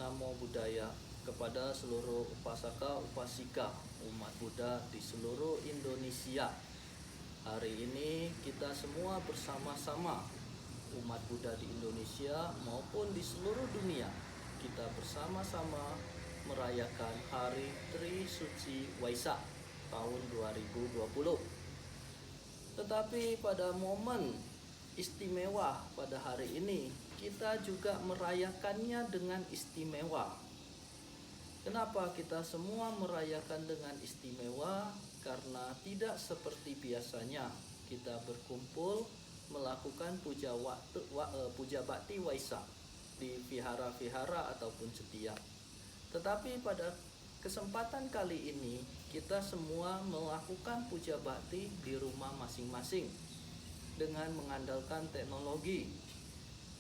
Namo Buddhaya kepada seluruh upasaka upasika umat Buddha di seluruh Indonesia. Hari ini kita semua bersama-sama umat Buddha di Indonesia maupun di seluruh dunia, kita bersama-sama merayakan Hari Tri Suci Waisak tahun 2020. Tetapi pada momen istimewa pada hari ini, kita juga merayakannya dengan istimewa. Kenapa kita semua merayakan dengan istimewa? Karena tidak seperti biasanya kita berkumpul melakukan puja bakti Waisak di vihara-vihara ataupun setiap. Tetapi pada kesempatan kali ini kita semua melakukan puja bakti di rumah masing-masing dengan mengandalkan teknologi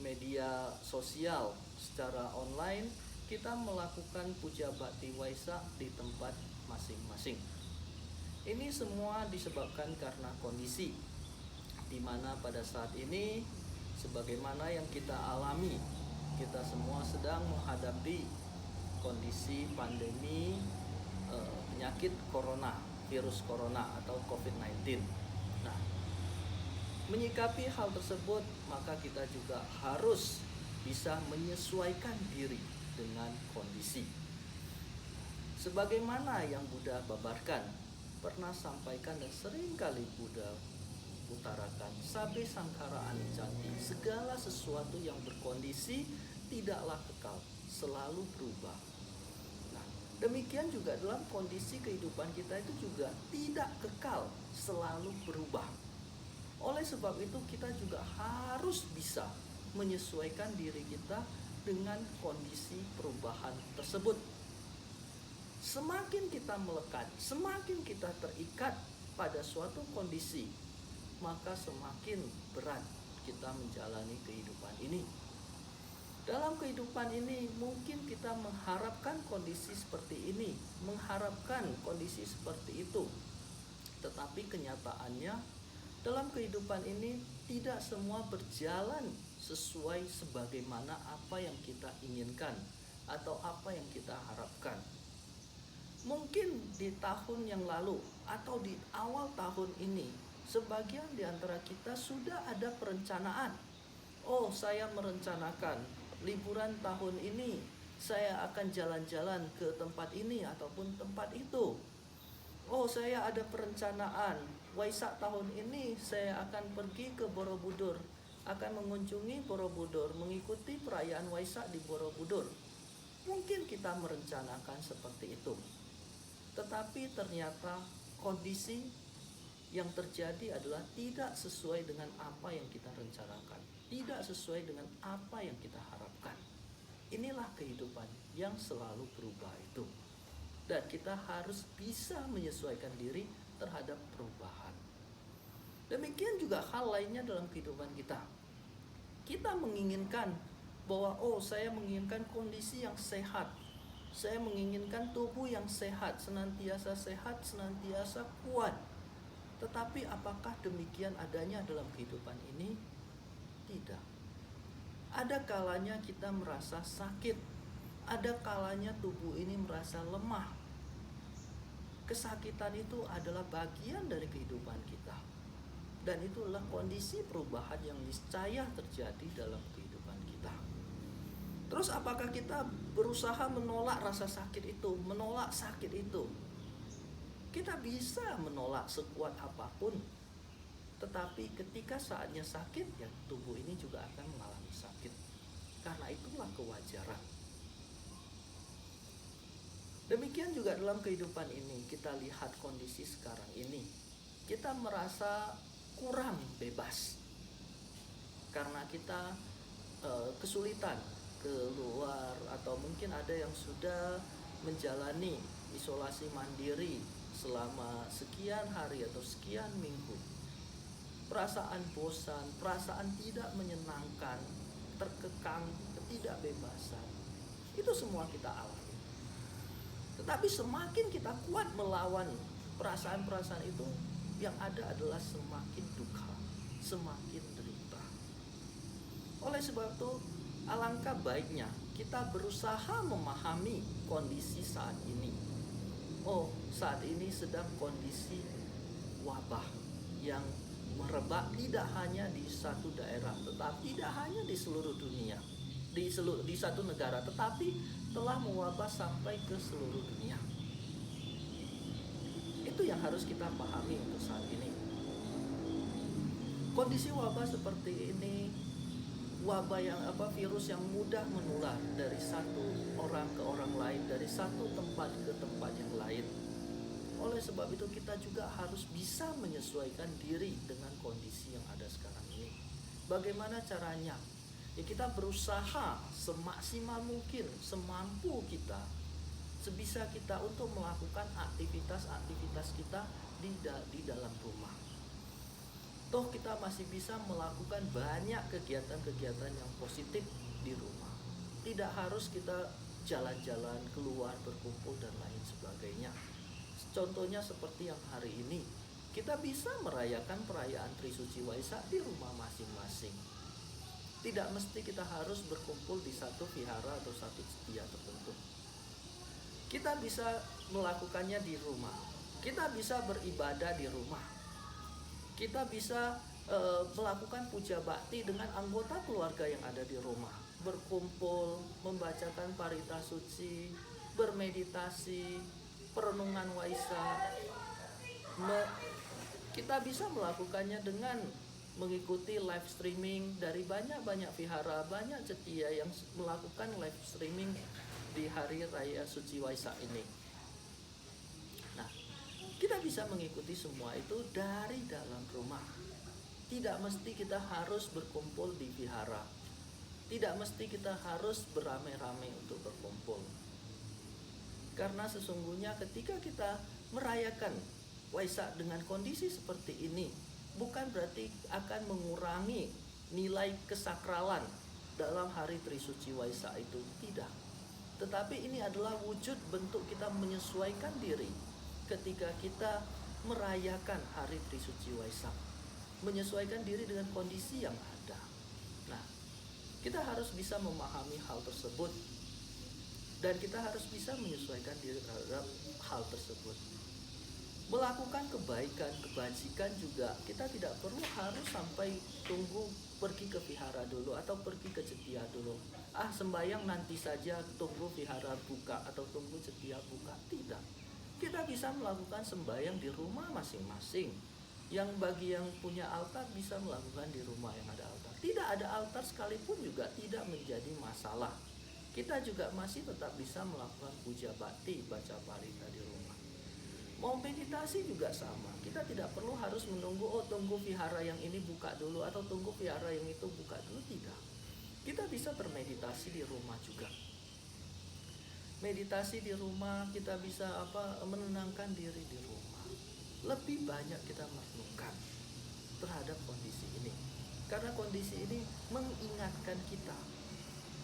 media sosial secara online. Kita melakukan puja bakti Waisak di tempat masing-masing. Ini semua disebabkan karena kondisi di mana pada saat ini, sebagaimana yang kita alami, kita semua sedang menghadapi kondisi pandemi penyakit corona, virus corona atau COVID-19. Nah, menyikapi hal tersebut, maka kita juga harus bisa menyesuaikan diri dengan kondisi. Sebagaimana yang Buddha babarkan, pernah sampaikan dan sering kali Buddha utarakan, sabe sangkara aniccanti, segala sesuatu yang berkondisi tidaklah kekal, selalu berubah. Nah, demikian juga dalam kondisi kehidupan kita itu juga tidak kekal, selalu berubah. Oleh sebab itu kita juga harus bisa menyesuaikan diri kita dengan kondisi perubahan tersebut. Semakin kita melekat, semakin kita terikat pada suatu kondisi, maka semakin berat kita menjalani kehidupan ini. Dalam kehidupan ini mungkin kita mengharapkan kondisi seperti ini, mengharapkan kondisi seperti itu. Tetapi kenyataannya dalam kehidupan ini tidak semua berjalan sesuai sebagaimana apa yang kita inginkan atau apa yang kita harapkan. Mungkin di tahun yang lalu atau di awal tahun ini, sebagian di antara kita sudah ada perencanaan. Oh, saya merencanakan liburan tahun ini saya akan jalan-jalan ke tempat ini ataupun tempat itu. Oh, saya ada perencanaan Waisak tahun ini saya akan pergi ke Borobudur, akan mengunjungi Borobudur, mengikuti perayaan Waisak di Borobudur. Mungkin kita merencanakan seperti itu, tetapi ternyata kondisi yang terjadi adalah tidak sesuai dengan apa yang kita rencanakan, tidak sesuai dengan apa yang kita harapkan. Inilah kehidupan yang selalu berubah itu. Dan kita harus bisa menyesuaikan diri terhadap perubahan. Demikian juga hal lainnya dalam kehidupan kita. Kita menginginkan bahwa saya menginginkan kondisi yang sehat. Saya menginginkan tubuh yang sehat, senantiasa kuat. Tetapi apakah demikian adanya dalam kehidupan ini? Tidak. Ada kalanya kita merasa sakit. Ada kalanya tubuh ini merasa lemah. Kesakitan itu adalah bagian dari kehidupan kita. Dan itulah kondisi perubahan yang niscaya terjadi dalam kehidupan kita. Terus apakah kita berusaha menolak rasa sakit itu, menolak sakit itu? Kita bisa menolak sekuat apapun. Tetapi ketika saatnya sakit, ya tubuh ini juga akan mengalami sakit. Karena itulah kewajaran. Demikian juga dalam kehidupan ini, kita lihat kondisi sekarang ini. Kita merasa kurang bebas. Karena kita kesulitan keluar, atau mungkin ada yang sudah menjalani isolasi mandiri selama sekian hari atau sekian minggu. Perasaan bosan, perasaan tidak menyenangkan, terkekang, ketidakbebasan, itu semua kita alami. Tetapi semakin kita kuat melawan perasaan-perasaan itu, yang ada adalah semakin duka, semakin derita. Oleh sebab itu, alangkah Alangkah baiknya kita berusaha memahami kondisi saat ini. Oh, saat ini sedang kondisi wabah yang merebak tidak hanya di satu daerah, tetapi tidak hanya di seluruh dunia, di satu negara, tetapi telah mewabah sampai ke seluruh dunia. Itu yang harus kita pahami untuk saat ini. Kondisi wabah seperti ini, virus yang mudah menular dari satu orang ke orang lain, dari satu tempat ke tempat yang lain. Oleh sebab itu kita juga harus bisa menyesuaikan diri dengan kondisi yang ada sekarang ini. Bagaimana caranya? Ya kita berusaha semaksimal mungkin, semampu kita, sebisa kita untuk melakukan aktivitas-aktivitas kita di dalam rumah. Toh kita masih bisa melakukan banyak kegiatan-kegiatan yang positif di rumah. Tidak harus kita jalan-jalan, keluar, berkumpul, dan lain sebagainya. Contohnya seperti yang hari ini, kita bisa merayakan perayaan Trisuci Waisak di rumah masing-masing. Tidak mesti kita harus berkumpul di satu vihara atau satu setia tertentu. Kita bisa melakukannya di rumah. Kita bisa beribadah di rumah. Kita bisa melakukan puja bakti dengan anggota keluarga yang ada di rumah. Berkumpul, membacakan parita suci, bermeditasi, perenungan Waisak. Kita bisa melakukannya dengan mengikuti live streaming dari banyak-banyak vihara, banyak cetia yang melakukan live streaming di hari raya suci Waisak ini. Nah, kita bisa mengikuti semua itu dari dalam rumah. Tidak mesti kita harus berkumpul di vihara. Tidak mesti kita harus beramai-ramai untuk berkumpul. Karena sesungguhnya ketika kita merayakan Waisak dengan kondisi seperti ini, bukan berarti akan mengurangi nilai kesakralan dalam hari Trisuci Waisak itu, tidak. Tetapi ini adalah wujud bentuk kita menyesuaikan diri ketika kita merayakan hari Trisuci Waisak, menyesuaikan diri dengan kondisi yang ada. Nah, kita harus bisa memahami hal tersebut, dan kita harus bisa menyesuaikan diri terhadap hal tersebut. Melakukan kebaikan, kebajikan juga kita tidak perlu harus sampai tunggu pergi ke vihara dulu atau pergi ke cetia dulu. Sembayang nanti saja, tunggu vihara buka atau tunggu cetia buka. Tidak. Kita bisa melakukan sembayang di rumah masing-masing. Yang bagi yang punya altar bisa melakukan di rumah yang ada altar. Tidak ada altar sekalipun juga tidak menjadi masalah. Kita juga masih tetap bisa melakukan puja bakti, baca parita di rumah. Mau meditasi juga sama. Kita tidak perlu harus menunggu, tunggu vihara yang ini buka dulu atau tunggu vihara yang itu buka dulu, tidak. Kita bisa bermeditasi di rumah juga. Meditasi di rumah, kita bisa menenangkan diri di rumah. Lebih banyak kita merenungkan terhadap kondisi ini. Karena kondisi ini mengingatkan kita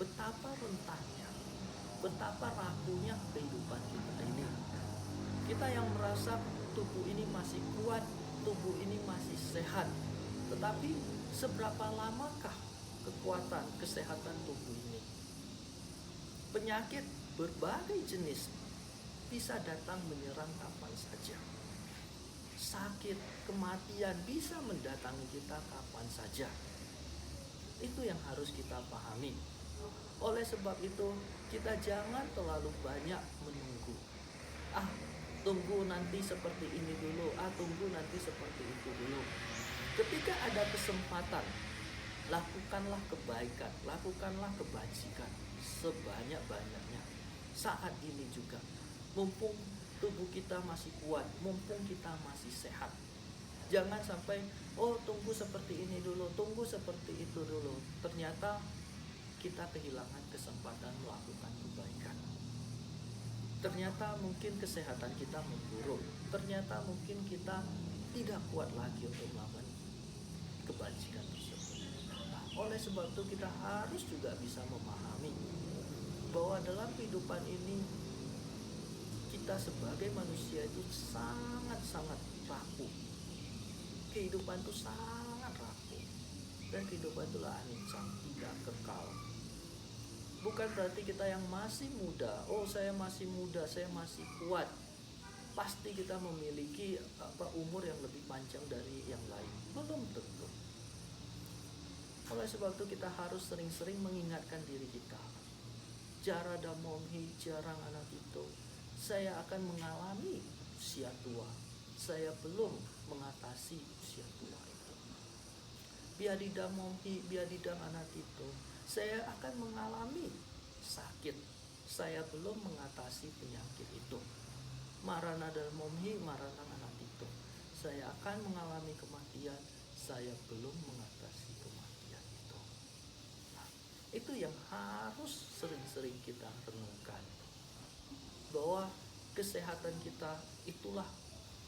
betapa rentannya, betapa rapuhnya kehidupan kita ini. Kita yang merasa tubuh ini masih kuat, tubuh ini masih sehat, tetapi seberapa lamakah kekuatan, kesehatan tubuh ini? Penyakit berbagai jenis bisa datang menyerang kapan saja. Sakit, kematian bisa mendatangi kita kapan saja. Itu yang harus kita pahami. Oleh sebab itu, kita jangan terlalu banyak menunggu. Tunggu nanti seperti ini dulu, tunggu nanti seperti itu dulu. Ketika ada kesempatan, lakukanlah kebaikan, lakukanlah kebajikan sebanyak-banyaknya. Saat ini juga, mumpung tubuh kita masih kuat, mumpung kita masih sehat. Jangan sampai, tunggu seperti ini dulu, tunggu seperti itu dulu. Ternyata kita kehilangan kesempatan melakukan kebaikan. Ternyata mungkin kesehatan kita memburuk. Ternyata mungkin kita tidak kuat lagi untuk melakukan kebajikan tersebut. Oleh sebab itu kita harus juga bisa memahami bahwa dalam kehidupan ini kita sebagai manusia itu sangat-sangat rapuh. Kehidupan itu sangat rapuh. Dan kehidupan itulah anicca, tidak kekal. Bukan berarti kita yang masih muda, oh saya masih muda, saya masih kuat, pasti kita memiliki umur yang lebih panjang dari yang lain. Belum tentu. Oleh sebab itu kita harus sering-sering mengingatkan diri kita. Jarada momhi jarang anak itu. Saya akan mengalami usia tua. Saya belum mengatasi usia tua itu. Biadidam momhi, biadidam anak itu. Saya akan mengalami sakit. Saya belum mengatasi penyakit itu. Maranadal momhi, maranang anak itu. Saya akan mengalami kematian. Saya belum mengatasi kematian itu. Nah, itu yang harus sering-sering kita renungkan. Bahwa kesehatan kita itulah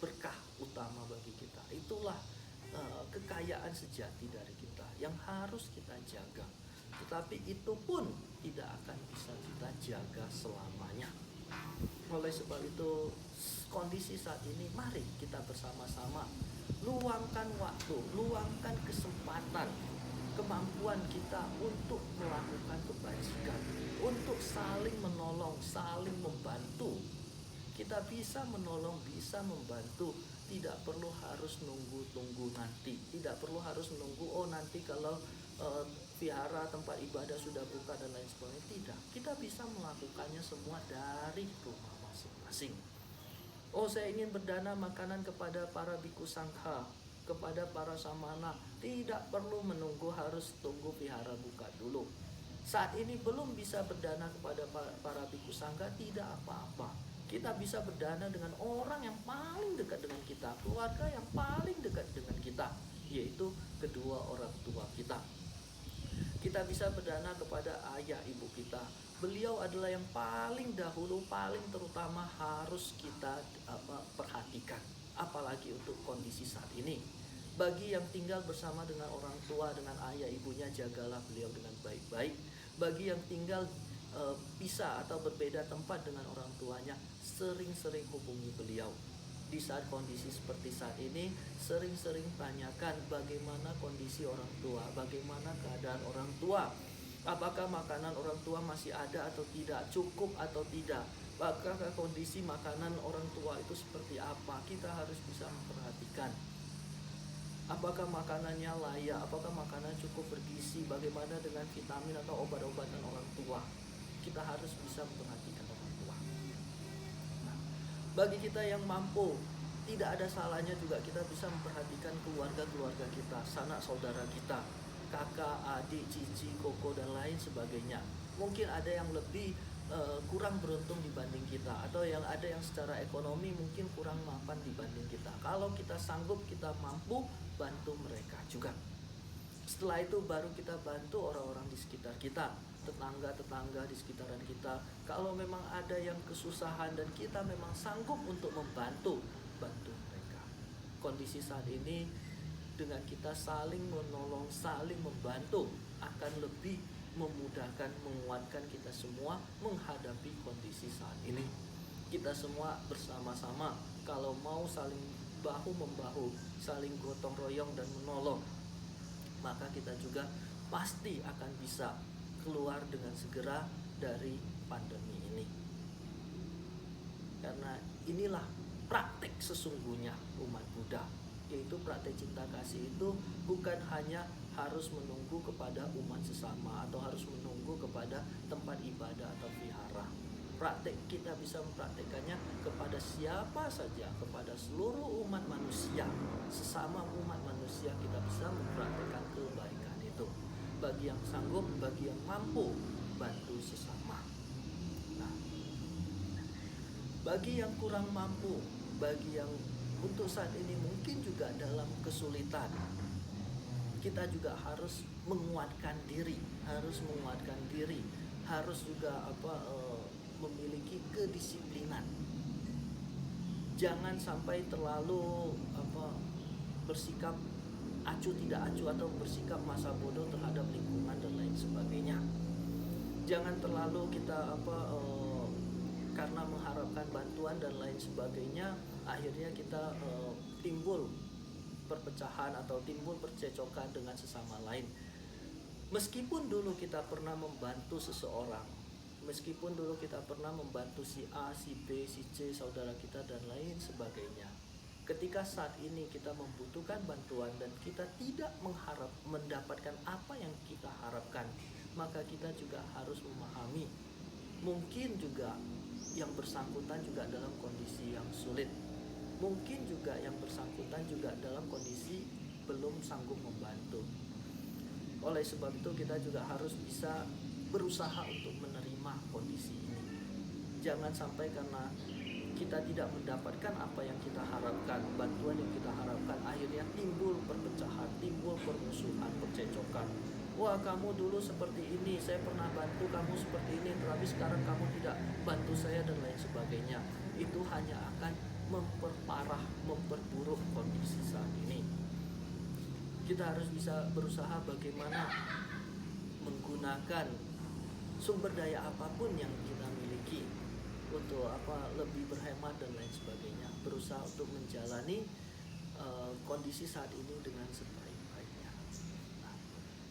berkah utama bagi kita. Itulah kekayaan sejati dari kita yang harus kita jaga. Tetapi itu pun tidak akan bisa kita jaga selamanya. Oleh sebab itu, kondisi saat ini mari kita bersama-sama luangkan waktu, luangkan kesempatan, kemampuan kita untuk melakukan kebajikan, untuk saling menolong, saling membantu. Kita bisa menolong, bisa membantu, tidak perlu harus tunggu nanti, tidak perlu harus menunggu nanti kalau vihara tempat ibadah sudah buka dan lain sebagainya. Tidak, kita bisa melakukannya semua dari rumah masing-masing. Saya ingin berdana makanan kepada para biku sangha, kepada para samana. Tidak perlu menunggu harus tunggu vihara buka dulu. Saat ini belum bisa berdana kepada para biku sangha, tidak apa-apa. Kita bisa berdana dengan orang yang paling dekat dengan kita, keluarga yang paling dekat dengan kita, yaitu kedua orang tua kita. Kita bisa berdana kepada ayah ibu kita. Beliau adalah yang paling dahulu, paling terutama harus kita perhatikan. Apalagi untuk kondisi saat ini. Bagi yang tinggal bersama dengan orang tua, dengan ayah ibunya, jagalah beliau dengan baik-baik. Bagi yang tinggal pisah atau berbeda tempat dengan orang tuanya, sering-sering hubungi beliau. Di saat kondisi seperti saat ini, sering-sering tanyakan bagaimana kondisi orang tua, bagaimana keadaan orang tua, apakah makanan orang tua masih ada atau tidak, cukup atau tidak, apakah kondisi makanan orang tua itu seperti apa. Kita harus bisa memperhatikan apakah makanannya layak, apakah makanan cukup bergizi, bagaimana dengan vitamin atau obat-obatan orang tua. Kita harus bisa memperhatikan orang tua. Nah, bagi kita yang mampu, tidak ada salahnya juga kita bisa memperhatikan keluarga-keluarga kita, sanak saudara kita, kakak, adik, cici, koko, dan lain sebagainya. Mungkin ada yang lebih kurang beruntung dibanding kita, atau yang ada yang secara ekonomi mungkin kurang mapan dibanding kita. Kalau kita sanggup, kita mampu, bantu mereka juga. Setelah itu baru kita bantu orang-orang di sekitar kita, tetangga-tetangga di sekitaran kita. Kalau memang ada yang kesusahan dan kita memang sanggup untuk membantu, bantu mereka. Kondisi saat ini dengan kita saling menolong, saling membantu akan lebih memudahkan, menguatkan kita semua menghadapi kondisi saat ini. Kita semua bersama-sama kalau mau saling bahu-membahu, saling gotong royong dan menolong, maka kita juga pasti akan bisa keluar dengan segera dari pandemi ini. Karena inilah praktik sesungguhnya umat Buddha, yaitu praktik cinta kasih itu bukan hanya harus menunggu kepada umat sesama atau harus menunggu kepada tempat ibadah atau vihara. Praktik kita bisa mempraktikkannya kepada siapa saja, kepada seluruh umat manusia. Sesama umat manusia kita bisa mempraktikkan kebaikan itu. Bagi yang sanggup, bagi yang mampu, bantu sesama. Nah, bagi yang kurang mampu, bagi yang untuk saat ini mungkin juga dalam kesulitan, kita juga harus menguatkan diri, harus juga memiliki kedisiplinan. Jangan sampai terlalu bersikap acuh tidak acuh atau bersikap masa bodoh terhadap lingkungan dan lain sebagainya. Jangan terlalu kita karena mengharapkan bantuan dan lain sebagainya, akhirnya kita timbul perpecahan atau timbul percecokan dengan sesama lain. Meskipun dulu kita pernah membantu seseorang, meskipun dulu kita pernah membantu si A, si B, si C, saudara kita dan lain sebagainya. Ketika saat ini kita membutuhkan bantuan dan kita tidak mendapatkan apa yang kita harapkan, maka kita juga harus memahami. Mungkin juga yang bersangkutan juga dalam kondisi yang sulit. Mungkin juga yang bersangkutan juga dalam kondisi belum sanggup membantu. Oleh sebab itu kita juga harus bisa berusaha untuk menerima kondisi ini. Jangan sampai karena kita tidak mendapatkan apa yang kita harapkan, bantuan yang kita harapkan, akhirnya timbul perpecahan, timbul permusuhan, percecokan. Wah, kamu dulu seperti ini, saya pernah bantu kamu seperti ini, tetapi sekarang kamu tidak bantu saya dan lain sebagainya. Itu hanya akan memperparah, memperburuk kondisi saat ini. Kita harus bisa berusaha bagaimana menggunakan sumber daya apapun yang kita miliki untuk lebih berhemat dan lain sebagainya, berusaha untuk menjalani kondisi saat ini dengan sebaik-baiknya. Nah,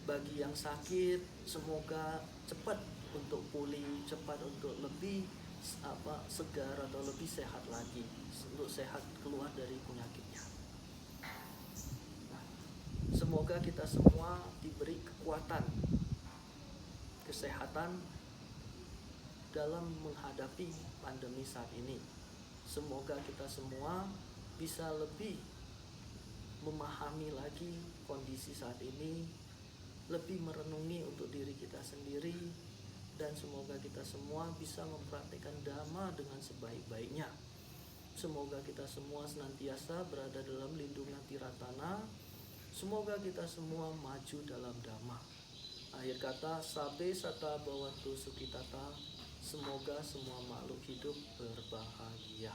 bagi yang sakit, semoga cepat untuk pulih, cepat untuk lebih segar atau lebih sehat lagi, untuk sehat keluar dari penyakitnya. Semoga kita semua diberi kekuatan, kesehatan dalam menghadapi pandemi saat ini. Semoga kita semua bisa lebih memahami lagi kondisi saat ini, lebih merenungi untuk diri kita sendiri, dan semoga kita semua bisa mempraktikkan dhamma dengan sebaik-baiknya. Semoga kita semua senantiasa berada dalam lindungan tiratana. Semoga kita semua maju dalam dhamma. Akhir kata, sabe sata bhavantu sukhitata. Semoga semua makhluk hidup berbahagia.